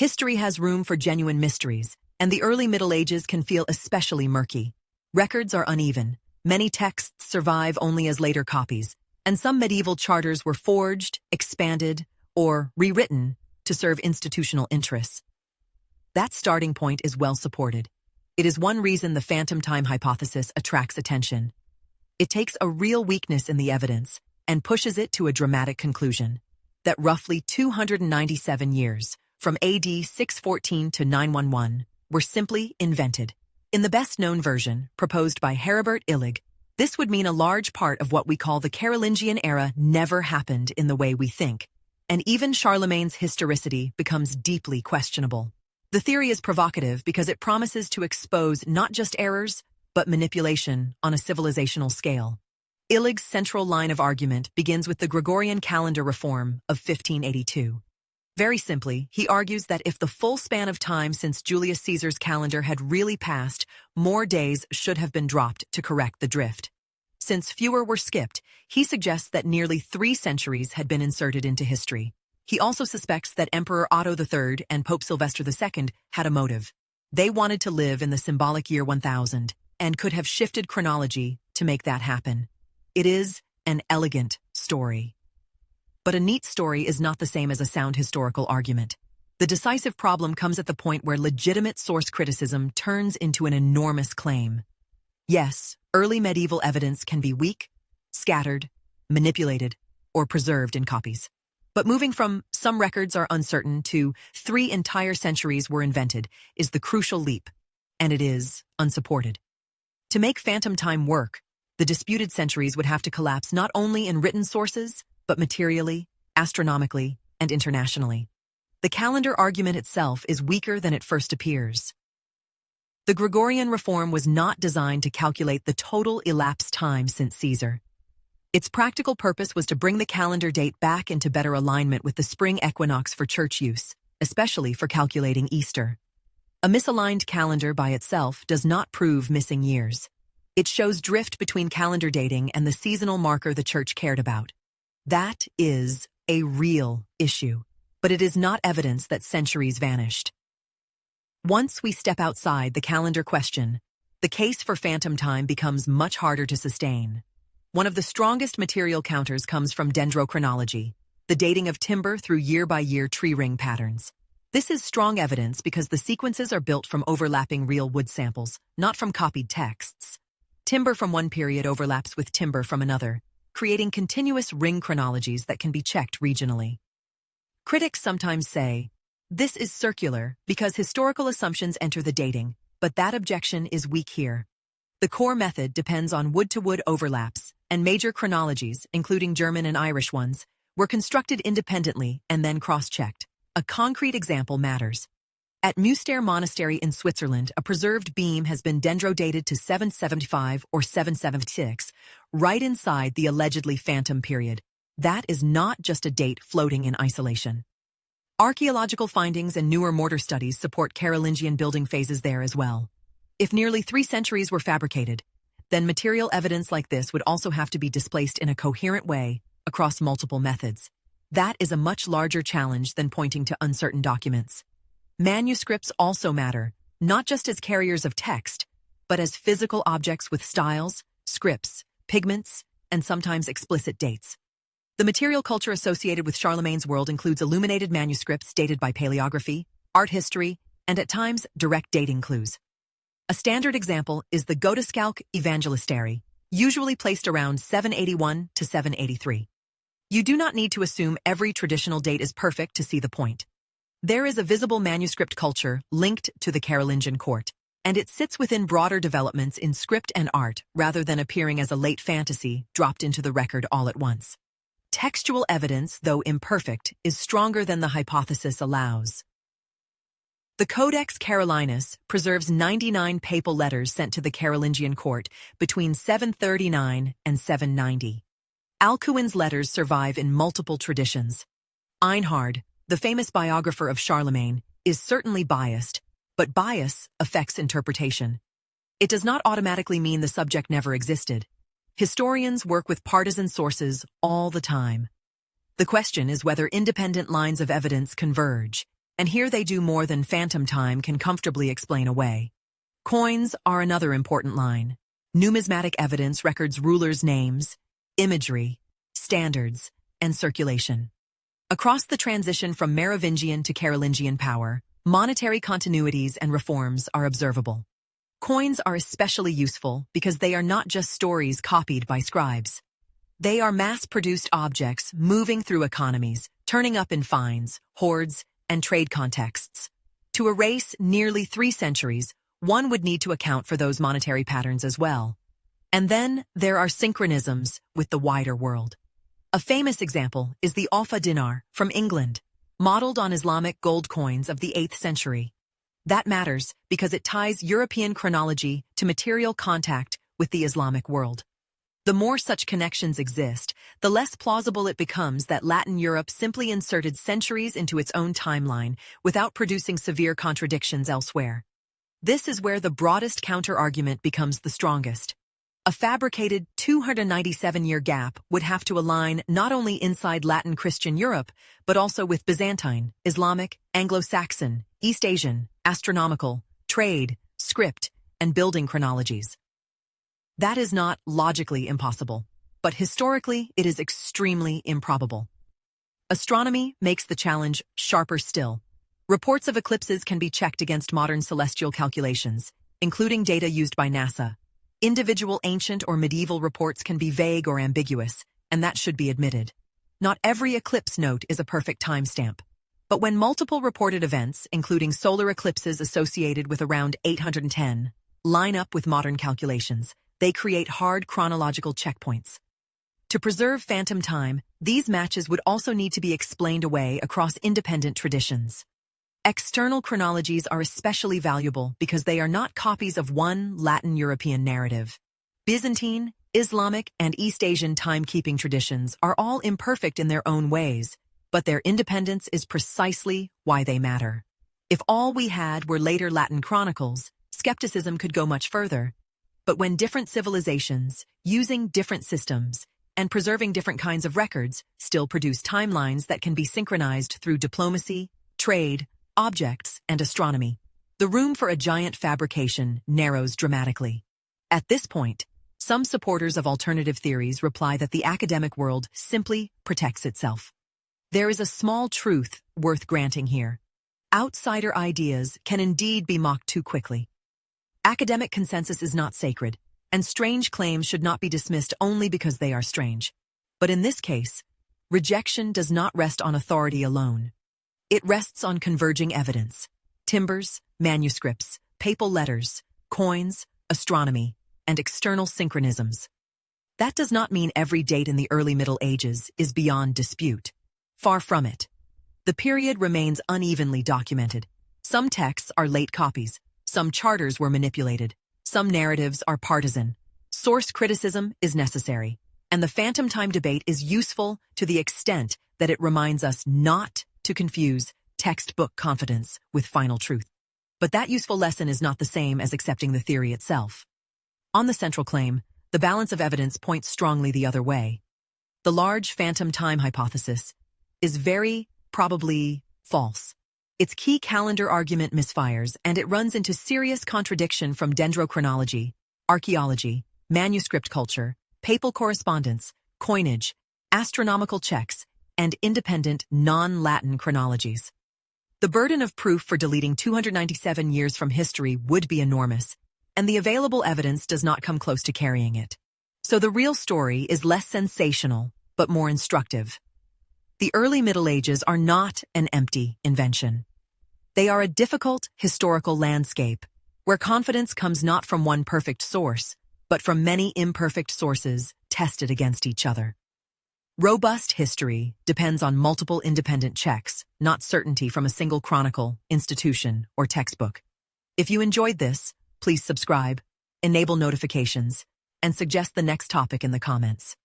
History has room for genuine mysteries, and the early Middle Ages can feel especially murky. Records are uneven, many texts survive only as later copies, and some medieval charters were forged, expanded, or rewritten to serve institutional interests. That starting point is well supported. It is one reason the phantom time hypothesis attracts attention. It takes a real weakness in the evidence and pushes it to a dramatic conclusion, that roughly 297 years, from AD 614 to 911, were simply invented. In the best-known version, proposed by Heribert Illig, this would mean a large part of what we call the Carolingian era never happened in the way we think, and even Charlemagne's historicity becomes deeply questionable. The theory is provocative because it promises to expose not just errors, but manipulation on a civilizational scale. Illig's central line of argument begins with the Gregorian calendar reform of 1582. Very simply, he argues that if the full span of time since Julius Caesar's calendar had really passed, more days should have been dropped to correct the drift. Since fewer were skipped, he suggests that nearly 3 centuries had been inserted into history. He also suspects that Emperor Otto III and Pope Sylvester II had a motive. They wanted to live in the symbolic year 1000 and could have shifted chronology to make that happen. It is an elegant story. But a neat story is not the same as a sound historical argument. The decisive problem comes at the point where legitimate source criticism turns into an enormous claim. Yes, early medieval evidence can be weak, scattered, manipulated, or preserved in copies. But moving from "some records are uncertain" to "3 entire centuries were invented" is the crucial leap, and it is unsupported. To make phantom time work, the disputed centuries would have to collapse not only in written sources, but materially, astronomically, and internationally. The calendar argument itself is weaker than it first appears. The Gregorian reform was not designed to calculate the total elapsed time since Caesar. Its practical purpose was to bring the calendar date back into better alignment with the spring equinox for church use, especially for calculating Easter. A misaligned calendar by itself does not prove missing years. It shows drift between calendar dating and the seasonal marker the church cared about. That is a real issue, but it is not evidence that centuries vanished. Once we step outside the calendar question, the case for phantom time becomes much harder to sustain. One of the strongest material counters comes from dendrochronology, the dating of timber through year-by-year tree ring patterns. This is strong evidence because the sequences are built from overlapping real wood samples, not from copied texts. Timber from one period overlaps with timber from another, creating continuous ring chronologies that can be checked regionally. Critics sometimes say, this is circular because historical assumptions enter the dating, but that objection is weak here. The core method depends on wood-to-wood overlaps, and major chronologies, including German and Irish ones, were constructed independently and then cross-checked. A concrete example matters. At Münster Monastery in Switzerland, a preserved beam has been dendro-dated to 775 or 776, right inside the allegedly phantom period. That is not just a date floating in isolation. Archaeological findings and newer mortar studies support Carolingian building phases there as well. If nearly 3 centuries were fabricated, then material evidence like this would also have to be displaced in a coherent way across multiple methods. That is a much larger challenge than pointing to uncertain documents. Manuscripts also matter, not just as carriers of text, but as physical objects with styles, scripts, pigments, and sometimes explicit dates. The material culture associated with Charlemagne's world includes illuminated manuscripts dated by paleography, art history, and at times direct dating clues. A standard example is the Godescalc Evangelistary, usually placed around 781 to 783. You do not need to assume every traditional date is perfect to see the point. There is a visible manuscript culture linked to the Carolingian court, and it sits within broader developments in script and art rather than appearing as a late fantasy dropped into the record all at once. Textual evidence, though imperfect, is stronger than the hypothesis allows. The Codex Carolinus preserves 99 papal letters sent to the Carolingian court between 739 and 790. Alcuin's letters survive in multiple traditions. Einhard, the famous biographer of Charlemagne, is certainly biased, but bias affects interpretation. It does not automatically mean the subject never existed. Historians work with partisan sources all the time. The question is whether independent lines of evidence converge. And here they do more than phantom time can comfortably explain away. Coins are another important line. Numismatic evidence records rulers' names, imagery, standards, and circulation. Across the transition from Merovingian to Carolingian power, monetary continuities and reforms are observable. Coins are especially useful because they are not just stories copied by scribes. They are mass-produced objects moving through economies, turning up in finds, hoards, and trade contexts. To erase nearly 3 centuries, one would need to account for those monetary patterns as well. And then there are synchronisms with the wider world. A famous example is the Alfa dinar from England, modeled on Islamic gold coins of the 8th century. That matters because it ties European chronology to material contact with the Islamic world. The more such connections exist, the less plausible it becomes that Latin Europe simply inserted centuries into its own timeline without producing severe contradictions elsewhere. This is where the broadest counter-argument becomes the strongest. A fabricated 297-year gap would have to align not only inside Latin Christian Europe, but also with Byzantine, Islamic, Anglo-Saxon, East Asian, astronomical, trade, script, and building chronologies. That is not logically impossible, but historically it is extremely improbable. Astronomy makes the challenge sharper still. Reports of eclipses can be checked against modern celestial calculations, including data used by NASA. Individual ancient or medieval reports can be vague or ambiguous, and that should be admitted. Not every eclipse note is a perfect timestamp. But when multiple reported events, including solar eclipses associated with around 810, line up with modern calculations, they create hard chronological checkpoints. To preserve phantom time, these matches would also need to be explained away across independent traditions. External chronologies are especially valuable because they are not copies of one Latin European narrative. Byzantine, Islamic, and East Asian timekeeping traditions are all imperfect in their own ways, but their independence is precisely why they matter. If all we had were later Latin chronicles, skepticism could go much further. But when different civilizations, using different systems, and preserving different kinds of records, still produce timelines that can be synchronized through diplomacy, trade, objects, and astronomy, the room for a giant fabrication narrows dramatically. At this point, some supporters of alternative theories reply that the academic world simply protects itself. There is a small truth worth granting here. Outsider ideas can indeed be mocked too quickly. Academic consensus is not sacred, and strange claims should not be dismissed only because they are strange. But in this case, rejection does not rest on authority alone. It rests on converging evidence: timbers, manuscripts, papal letters, coins, astronomy, and external synchronisms. That does not mean every date in the early Middle Ages is beyond dispute. Far from it. The period remains unevenly documented. Some texts are late copies, some charters were manipulated, some narratives are partisan. Source criticism is necessary, and the phantom time debate is useful to the extent that it reminds us not to confuse textbook confidence with final truth. But that useful lesson is not the same as accepting the theory itself. On the central claim, the balance of evidence points strongly the other way. The large phantom time hypothesis is very probably false. Its key calendar argument misfires, and it runs into serious contradiction from dendrochronology, archaeology, manuscript culture, papal correspondence, coinage, astronomical checks, and independent non-Latin chronologies. The burden of proof for deleting 297 years from history would be enormous, and the available evidence does not come close to carrying it. So the real story is less sensational, but more instructive. The early Middle Ages are not an empty invention. They are a difficult historical landscape, where confidence comes not from one perfect source, but from many imperfect sources tested against each other. Robust history depends on multiple independent checks, not certainty from a single chronicle, institution, or textbook. If you enjoyed this, please subscribe, enable notifications, and suggest the next topic in the comments.